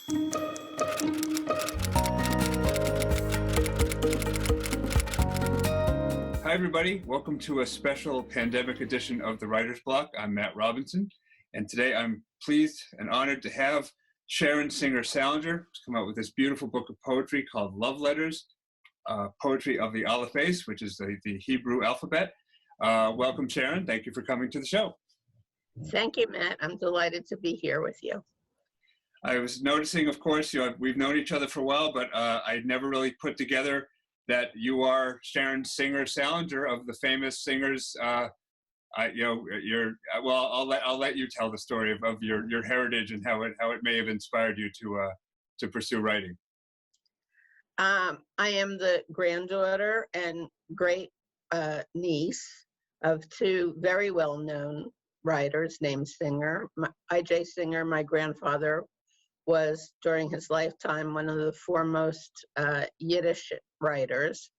Hi, everybody. Welcome to a special pandemic edition of the Writer's Block. I'm Matt Robinson, and today I'm pleased and honored to have Sharon Singer Salinger, who's come out with this beautiful book of poetry called Love Letters, poetry of the Aleph Bet, which is the Hebrew alphabet. Welcome, Sharon. Thank you for coming to the show. Thank you, Matt. I'm delighted to be here with you. I was noticing, of course, we've known each other for a while, but I'd never really put together that you are Sharon Singer Salinger of the famous singers. I'll let you tell the story of your heritage and how it may have inspired you to pursue writing. I am the granddaughter and great niece of two very well-known writers named Singer. I.J. Singer, my grandfather, was during his lifetime one of the foremost Yiddish writers,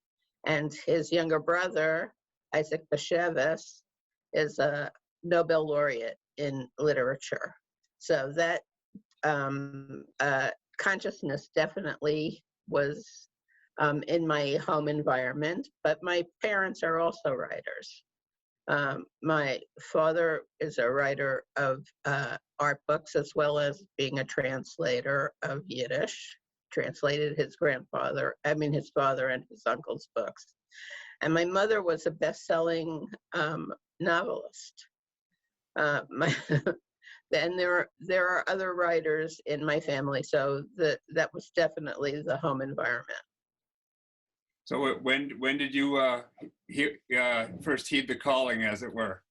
and his younger brother, Isaac Bashevis, is a Nobel laureate in literature. So that consciousness definitely was in my home environment, but my parents are also writers. My father is a writer of art books as well as being a translator of Yiddish, translated his father and his uncle's books. And my mother was a best-selling novelist. And there are other writers in my family, so that was definitely the home environment. So when did you first heed the calling, as it were?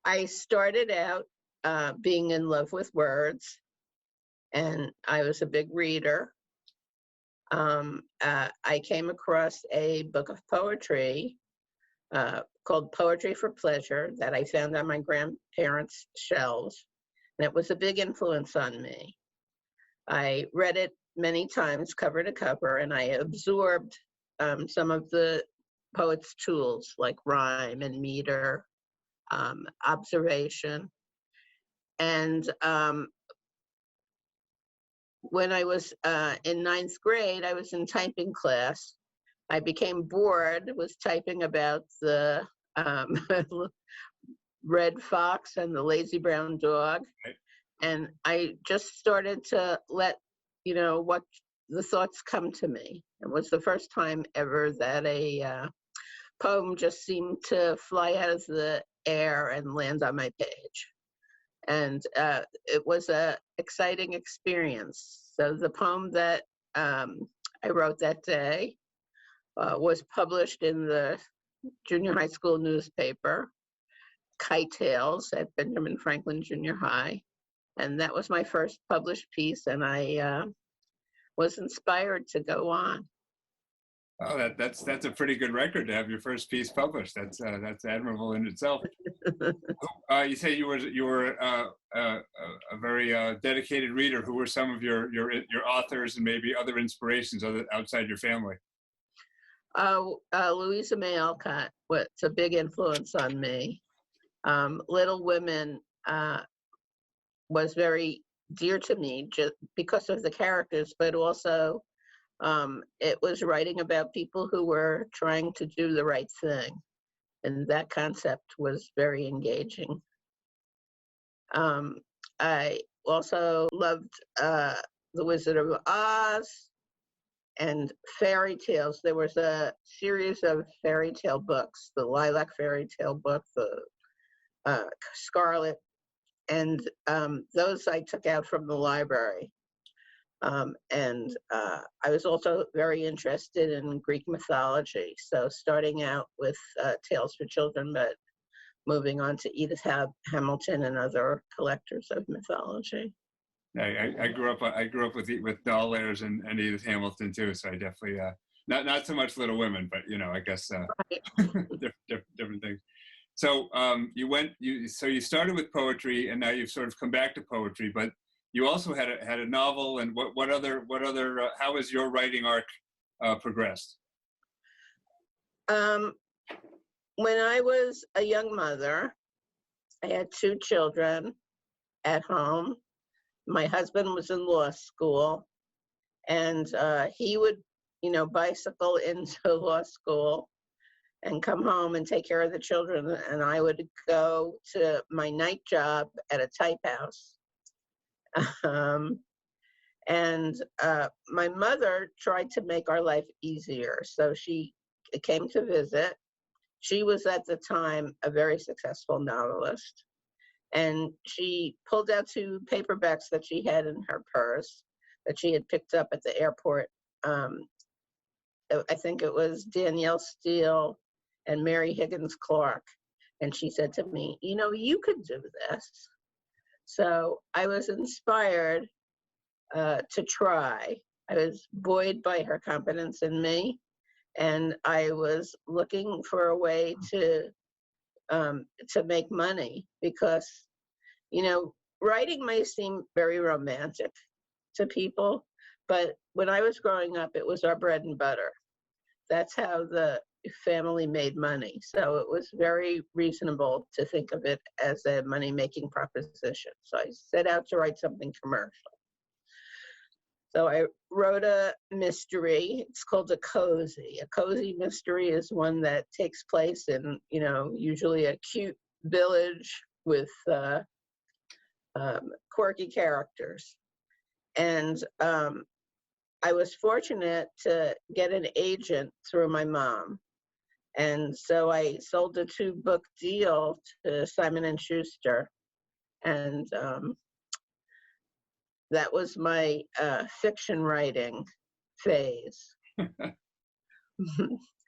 I started out being in love with words, and I was a big reader. I came across a book of poetry called Poetry for Pleasure that I found on my grandparents' shelves, and it was a big influence on me. I read it many times, cover to cover, and I absorbed some of the poet's tools like rhyme and meter, observation. And when I was in 9th grade, I was in typing class. I became bored, was typing about the red fox and the lazy brown dog. Right. And I just started to let what the thoughts come to me. It was the first time ever that a poem just seemed to fly out of the air and land on my page. And it was an exciting experience. So the poem that I wrote that day was published in the junior high school newspaper, Kite Tales, at Benjamin Franklin Junior High. And that was my first published piece, and I was inspired to go on. Oh, that's a pretty good record to have your first piece published. That's admirable in itself. You say you were a very dedicated reader. Who were some of your authors and maybe other inspirations outside your family? Louisa May Alcott was a big influence on me. Little Women was very dear to me just because of the characters, but also it was writing about people who were trying to do the right thing, and that concept was very engaging. I also loved The Wizard of Oz and fairy tales. There was a series of fairy tale books, the Lilac Fairy Tale book, the Scarlet, and those I took out from the library. And I was also very interested in Greek mythology. So starting out with Tales for Children, but moving on to Edith Hamilton and other collectors of mythology. I grew up with Doll Airs and Edith Hamilton too. So I definitely not so much Little Women, but I guess different things. So you started with poetry, and now you've sort of come back to poetry, but you also had a novel. And what other how has your writing arc progressed? When I was a young mother, I had 2 children at home, my husband was in law school, and he would, bicycle into law school and come home and take care of the children, and I would go to my night job at a type house. Um, and my mother tried to make our life easier, so she came to visit. She was at the time a very successful novelist, and she pulled out 2 paperbacks that she had in her purse that she had picked up at the airport. I think it was Danielle Steele and Mary Higgins Clark. And she said to me, you could do this. So I was inspired to try. I was buoyed by her confidence in me, and I was looking for a way to make money because, writing may seem very romantic to people, but when I was growing up, it was our bread and butter. That's how the family made money. So it was very reasonable to think of it as a money-making proposition. So I set out to write something commercial. So I wrote a mystery. It's called a cozy. A cozy mystery is one that takes place in, usually a cute village with quirky characters. And I was fortunate to get an agent through my mom. And so I sold a 2-book deal to Simon & Schuster. And that was my fiction writing phase.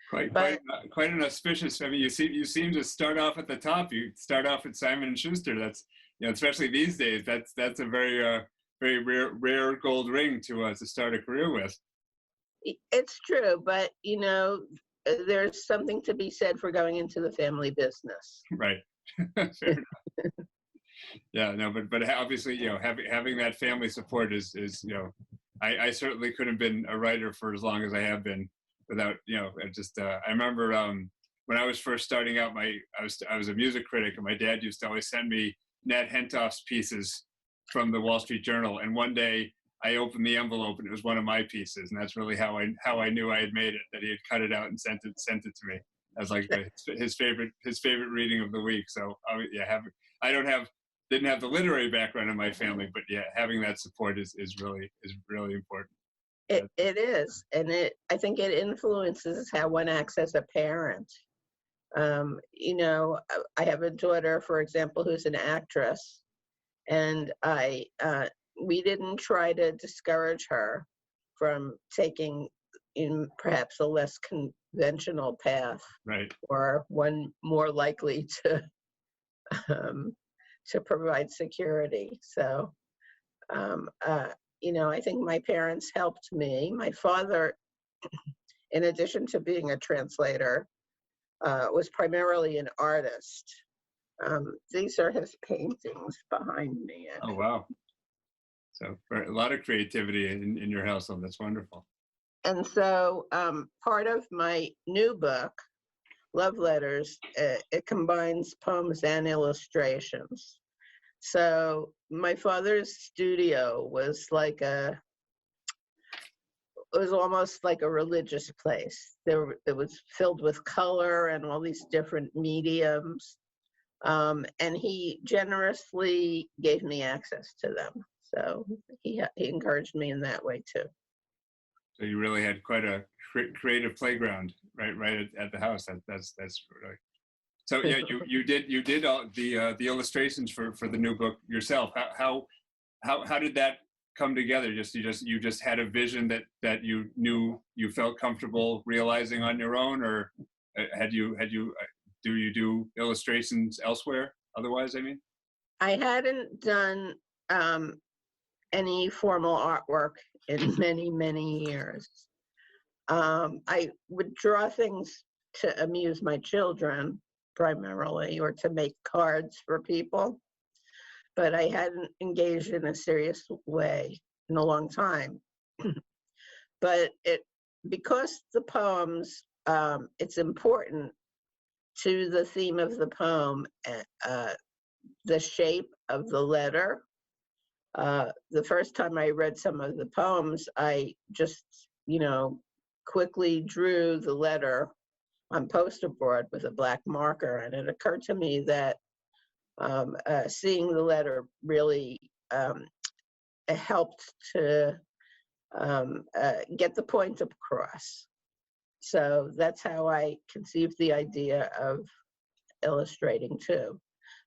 Quite an auspicious. I mean, you seem to start off at the top. You start off at Simon & Schuster. That's, especially these days, that's a very very rare gold ring to start a career with. It's true, but there's something to be said for going into the family business. Right. Fair enough. Yeah, no, but obviously, having that family support is I certainly couldn't have been a writer for as long as I have been without, I remember when I was first starting out, I was a music critic, and my dad used to always send me Nat Hentoff's pieces from the Wall Street Journal, and one day I opened the envelope and it was one of my pieces, and that's really how I knew I had made it, that he had cut it out and sent it to me as like his favorite reading of the week. So didn't have the literary background in my family, but yeah, having that support is really important. It is, and I think it influences how one acts as a parent. I have a daughter, for example, who's an actress, and we didn't try to discourage her from taking in perhaps a less conventional path, right, or one more likely to provide security. So, I think my parents helped me. My father, in addition to being a translator, was primarily an artist. These are his paintings behind me. Oh, wow. So a lot of creativity in your household. That's wonderful. And so part of my new book, Love Letters, it combines poems and illustrations. So my father's studio was almost like a religious place. It was filled with color and all these different mediums. And he generously gave me access to them. So he encouraged me in that way too. So you really had quite a creative playground, right at the house. That's really. So yeah, you did all the illustrations for the new book yourself. How did that come together? You just had a vision that you knew you felt comfortable realizing on your own, or do you do illustrations elsewhere otherwise? I mean, I hadn't done any formal artwork in many years. I would draw things to amuse my children primarily, or to make cards for people, but I hadn't engaged in a serious way in a long time. But because the poems, it's important to the theme of the poem, the shape of the letter, The first time I read some of the poems, I just, quickly drew the letter on poster board with a black marker. And it occurred to me that seeing the letter really helped to get the point across. So that's how I conceived the idea of illustrating too.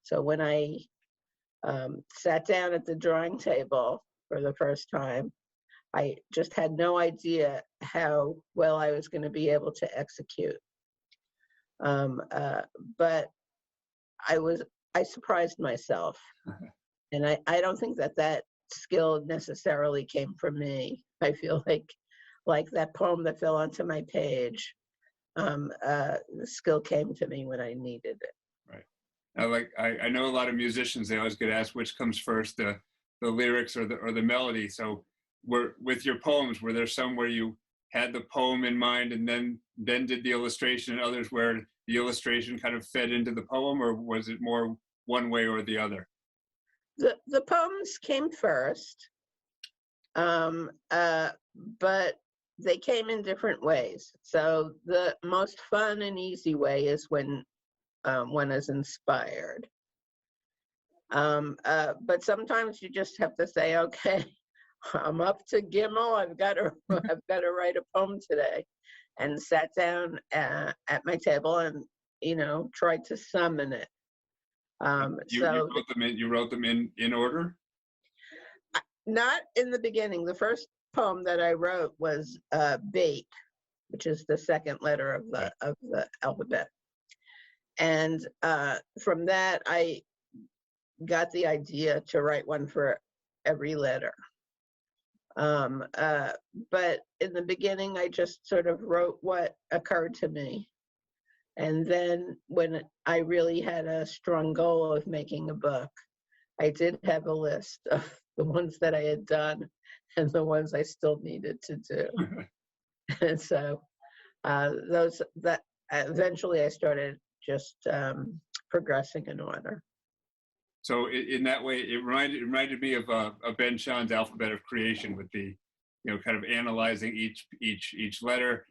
So when I sat down at the drawing table for the first time, I just had no idea how well I was going to be able to execute. But I surprised myself. And I don't think that skill necessarily came from me. I feel like that poem that fell onto my page, the skill came to me when I needed it. Right. I know a lot of musicians, they always get asked which comes first, the lyrics or the melody. So with your poems, were there some where you had the poem in mind and then did the illustration, and others where the illustration kind of fed into the poem, or was it more one way or the other? The poems came first, but they came in different ways. So the most fun and easy way is when one is inspired. But sometimes you just have to say, okay, I'm up to Gimel. I've got to write a poem today, and sat down at my table and tried to summon it. You wrote them in order? Not in the beginning. The first poem that I wrote was Bet, which is the second letter of the alphabet. And from that, I got the idea to write one for every letter. But in the beginning, I just sort of wrote what occurred to me. And then when I really had a strong goal of making a book, I did have a list of the ones that I had done and the ones I still needed to do. And so eventually I started just progressing in order. So in that way, it reminded me of Ben Shah's Alphabet of Creation, with the, kind of analyzing each letter.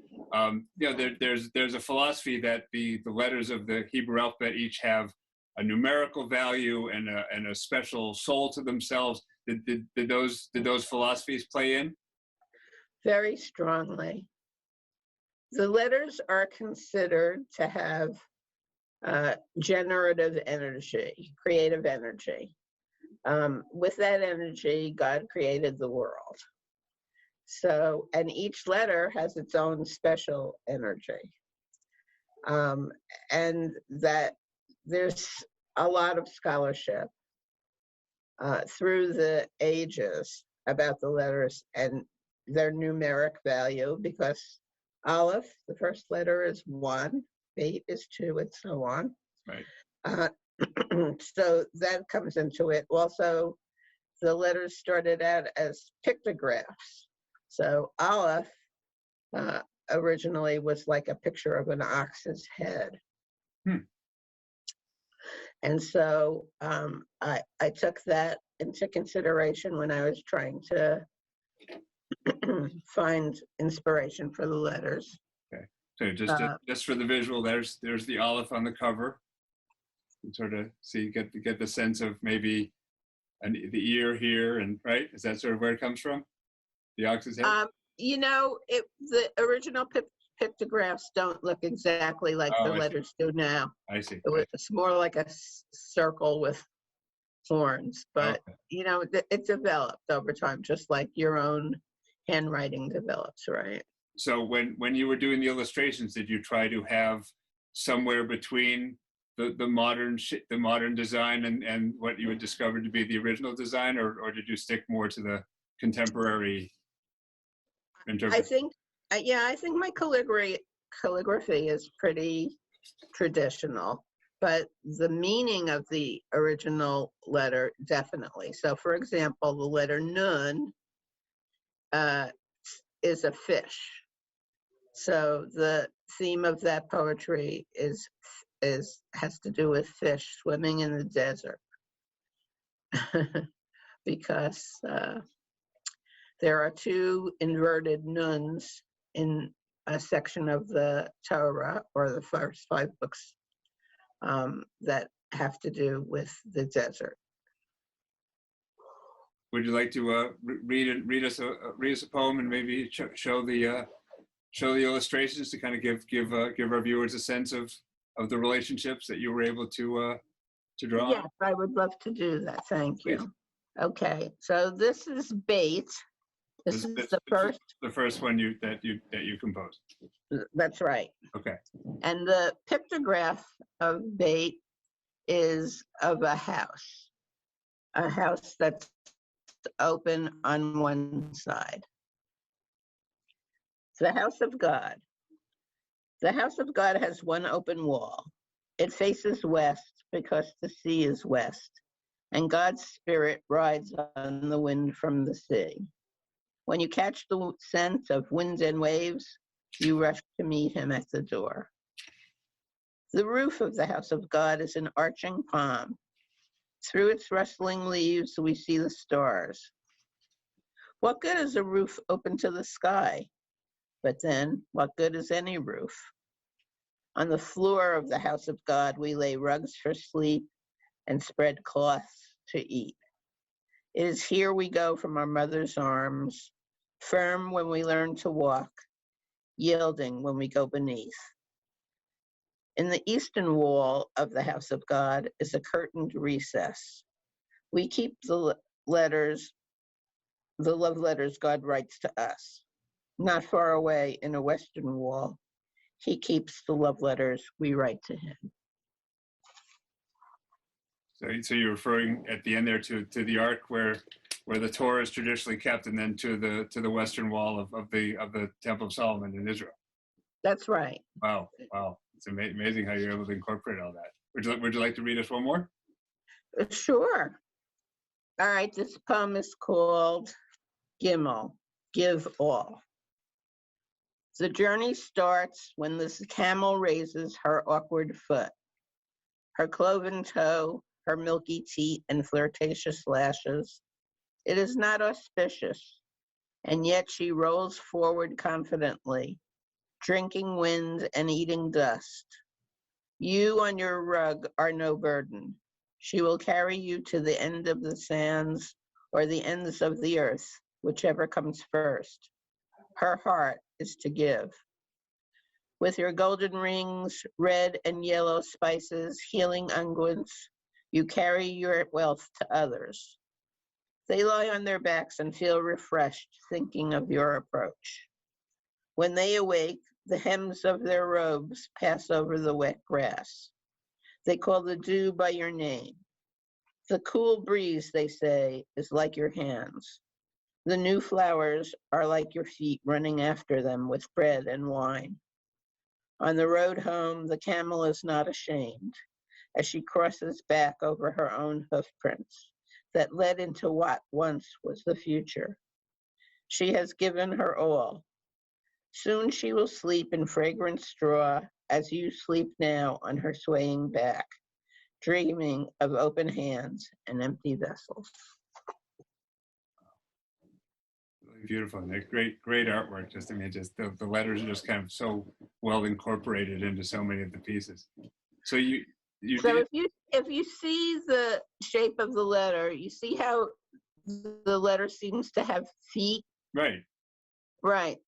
There's a philosophy that the letters of the Hebrew alphabet each have a numerical value and a special soul to themselves. Did those philosophies play in? Very strongly. The letters are considered to have generative energy, creative energy. With that energy, God created the world. So, and each letter has its own special energy. And that there's a lot of scholarship through the ages about the letters and their numeric value, because Aleph, the first letter, is 1, Bet is 2, and so on. Right. So that comes into it. Also, the letters started out as pictographs. So Aleph originally was like a picture of an ox's head. And so I took that into consideration when I was trying to find inspiration for the letters. Okay. So just for the visual, there's the Aleph on the cover. You sort of get the sense of maybe the ear here, and right? Is that sort of where it comes from? The ox's head? The original pictographs don't look exactly like the letters do now. I see. It's more like a circle with horns, but it developed over time, just like your own handwriting develops, right? So when you were doing the illustrations, did you try to have somewhere between the modern design and what you had discovered to be the original design, or did you stick more to the contemporary interpretation? I think my calligraphy is pretty traditional, but the meaning of the original letter, definitely. So for example, the letter Nun is a fish. So the theme of that poetry has to do with fish swimming in the desert. because there are two inverted nuns in a section of the Torah, or the first 5 books, that have to do with the desert. Would you like to read us a poem and maybe show the illustrations to kind of give our viewers a sense of the relationships that you were able to draw? Yes, I would love to do that. Thank you. Please. Okay, so this is Beit. This is the first. The first one that you composed. That's right. Okay. And the pictograph of Beit is of a house that's open on one side. The house of God. The house of God has one open wall. It faces west because the sea is west, and God's spirit rides on the wind from the sea. When you catch the scent of winds and waves, you rush to meet him at the door. The roof of the house of God is an arching palm. Through its rustling leaves, we see the stars. What good is a roof open to the sky? But then, what good is any roof? On the floor of the house of God, we lay rugs for sleep and spread cloths to eat. It is here we go from our mother's arms, firm when we learn to walk, yielding when we go beneath. In the eastern wall of the house of God is a curtained recess. We keep the love letters God writes to us. Not far away in a western wall, he keeps the love letters we write to him. So you're referring at the end there to the Ark where the Torah is traditionally kept, and then to the western wall of the Temple of Solomon in Israel. That's right. Wow. It's amazing how you're able to incorporate all that. Would you like to read us one more? Sure. All right, this poem is called Gimel, Give All. The journey starts when this camel raises her awkward foot, her cloven toe, her milky teat and flirtatious lashes. It is not auspicious, and yet she rolls forward confidently, drinking wind and eating dust. You on your rug are no burden. She will carry you to the end of the sands or the ends of the earth, whichever comes first. Her heart is to give. With your golden rings, red and yellow spices, healing unguents, you carry your wealth to others. They lie on their backs and feel refreshed, thinking of your approach. When they awake, the hems of their robes pass over the wet grass. They call the dew by your name. The cool breeze, they say, is like your hands. The new flowers are like your feet running after them with bread and wine. On the road home, the camel is not ashamed as she crosses back over her own hoofprints that led into what once was the future. She has given her all. Soon she will sleep in fragrant straw as you sleep now on her swaying back, dreaming of open hands and empty vessels. Beautiful. Great artwork. Just the letters are just kind of so well incorporated into so many of the pieces. So if you see the shape of the letter, you see how the letter seems to have feet. Right.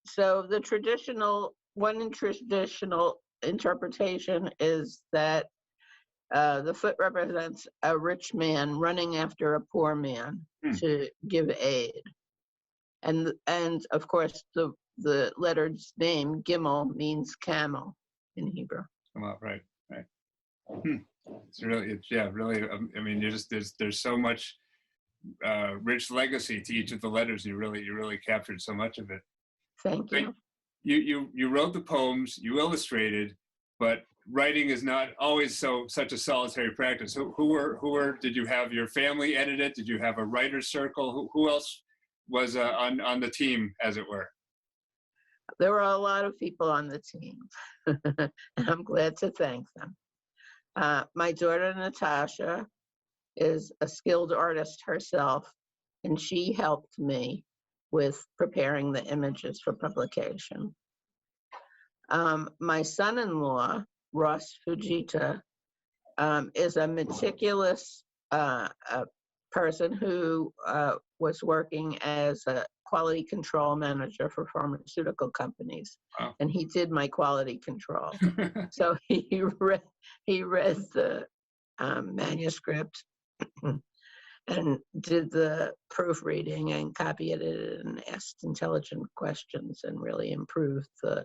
So the traditional interpretation is that the foot represents a rich man running after a poor man to give aid. And of course the letter's name, Gimel, means camel in Hebrew. Right. It's really. I mean, there's so much rich legacy to each of the letters. You really captured so much of it. Thank you. You wrote the poems, you illustrated, but writing is not always such a solitary practice. Did you have your family edit it? Did you have a writer's circle? Who else was on the team, as it were? There were a lot of people on the team, and I'm glad to thank them. My daughter Natasha is a skilled artist herself, and she helped me with preparing the images for publication. My son-in-law, Ross Fujita, is a meticulous person who was working as a quality control manager for pharmaceutical companies. Wow. And he did my quality control. So he read the manuscript and did the proofreading and copy edited and asked intelligent questions and really improved the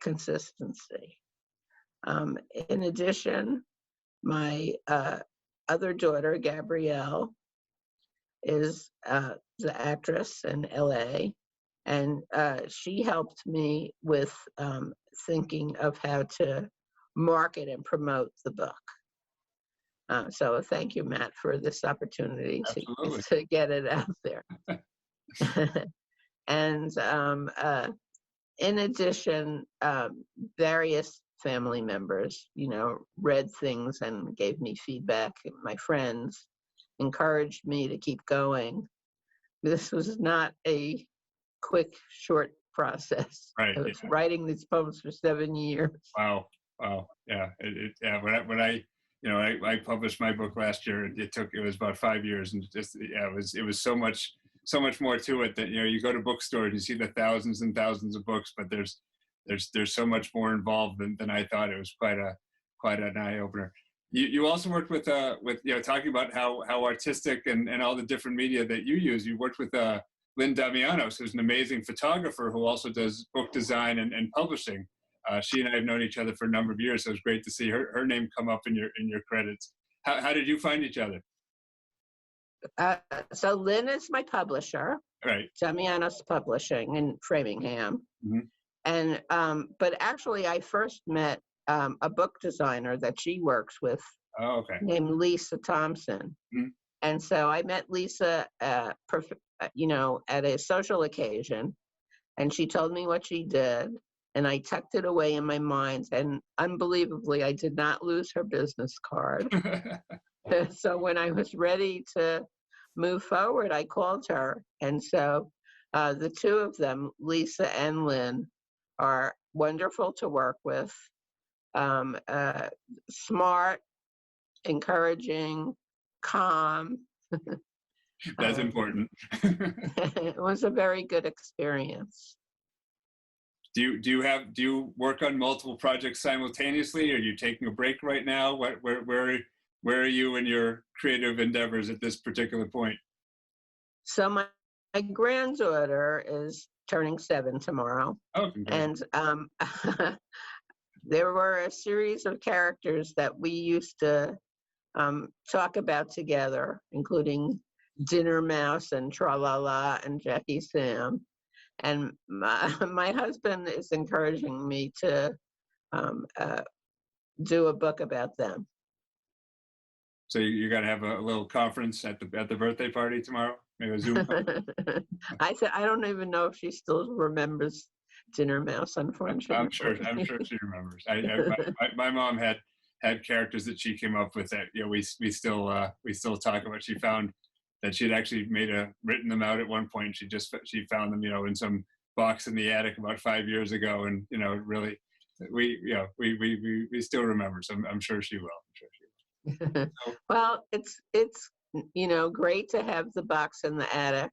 consistency. In addition, my other daughter, Gabrielle, is the actress in LA, and she helped me with thinking of how to market and promote the book. So thank you, Matt, for this opportunity to get it out there. And in addition, various family members, read things and gave me feedback. My friends encouraged me to keep going. This was not a quick, short process. Right. I was writing these poems for 7 years. Wow. Yeah. When I published my book last year, it was about 5 years, and it was so much more to it that, you go to bookstores and you see the thousands and thousands of books, but there's so much more involved than I thought. It was quite an eye opener. You also worked with talking about how artistic and all the different media that you use. You worked with Lynn Damianos, who's an amazing photographer who also does book design and publishing. She and I have known each other for a number of years, so it was great to see her name come up in your credits. How did you find each other? So Lynn is my publisher, right? Damianos Publishing in Framingham. Mm-hmm. And but actually, I first met a book designer that she works with, named Lisa Thompson. Mm-hmm. And so I met Lisa, at a social occasion, and she told me what she did, and I tucked it away in my mind. And unbelievably, I did not lose her business card. So when I was ready to move forward, I called her. And so the two of them, Lisa and Lynn, are wonderful to work with, smart, encouraging, calm. That's important. It was a very good experience. Do you work on multiple projects simultaneously? Are you taking a break right now? Where are you in your creative endeavors at this particular point? So my granddaughter is turning 7 tomorrow. Oh, and there were a series of characters that we used to talk about together, including Dinner Mouse and Tra-La-La and Jackie Sam. And my husband is encouraging me to do a book about them. So you're gonna have a little conference at the birthday party tomorrow? Maybe a Zoom. I said I don't even know if she still remembers Dinner Mouse. Unfortunately, I'm sure she remembers. My mom had characters that she came up with that we still talk about. She found that she'd actually written them out at one point. She found them in some box in the attic about 5 years ago, and really we still remember. So I'm sure she will. Well, it's great to have the box in the attic,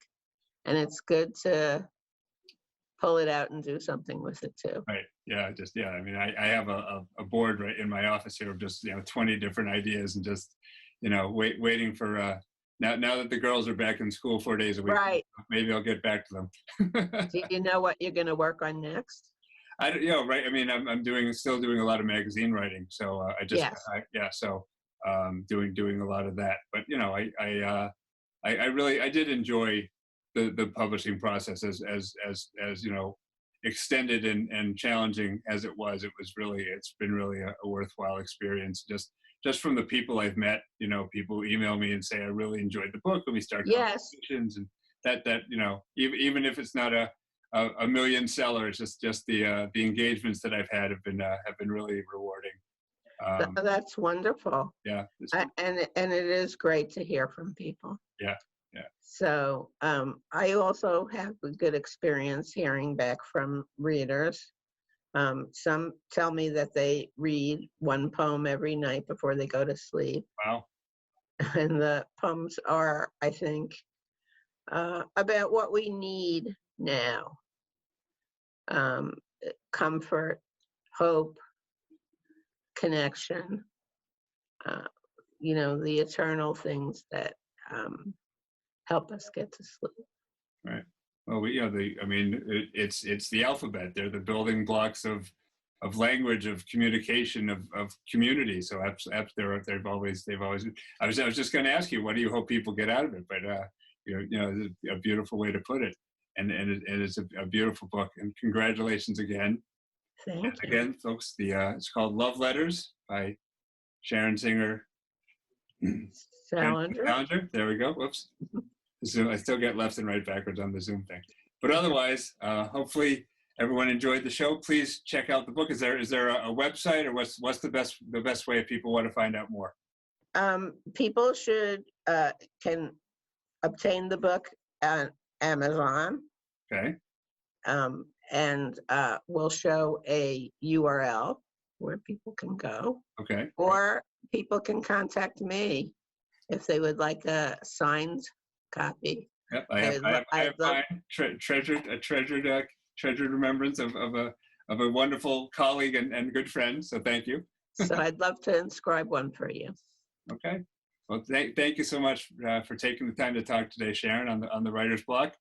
and it's good to pull it out and do something with it too. Right. Yeah. I mean, I have a board right in my office here of just 20 different ideas, and just waiting for now that the girls are back in school 4 days a week. Right. Maybe I'll get back to them. Do you know what you're going to work on next? I don't, right. I mean, I'm still doing a lot of magazine writing, so doing a lot of that. But I did enjoy the publishing process as extended and challenging as it was. It's been really a worthwhile experience. Just from the people I've met, people email me and say, I really enjoyed the book. Let me start conversations, and that even if it's not a million seller, it's just the engagements that I've had have been really rewarding. That's wonderful. Yeah. And it is great to hear from people. Yeah. Yeah. So I also have a good experience hearing back from readers. Some tell me that they read one poem every night before they go to sleep. Wow. And the poems are, I think, about what we need now. Comfort, hope, connection, the eternal things that help us get to sleep. Right. Well, it's the alphabet. They're the building blocks of language, of communication, of community. So they've always. I was just going to ask you, what do you hope people get out of it? But it's a beautiful way to put it, and it's a beautiful book. And congratulations again. Thank you. Again, folks, it's called Love Letters by Sharon Singer Salinger. There we go. Whoops. Zoom. I still get left and right backwards on the Zoom thing. But otherwise, hopefully everyone enjoyed the show. Please check out the book. Is there a website, or what's the best way if people want to find out more? People can obtain the book on Amazon. Okay. And we'll show a URL where people can go. Okay. Or people can contact me if they would like a signed copy. Yep, I have mine treasured remembrance of a wonderful colleague and good friend. So thank you. So I'd love to inscribe one for you. Okay. Well, thank you so much for taking the time to talk today, Sharon, on the Writer's Block.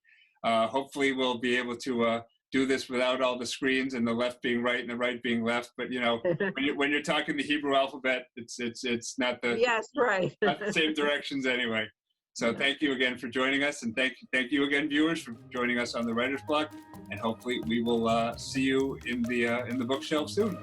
Hopefully we'll be able to do this without all the screens and the left being right and the right being left. But when you're talking the Hebrew alphabet, it's not the yes, right. not the same directions anyway. So thank you again for joining us, and thank you again, viewers, for joining us on the Writer's Block. And hopefully we will see you in the bookshelf soon.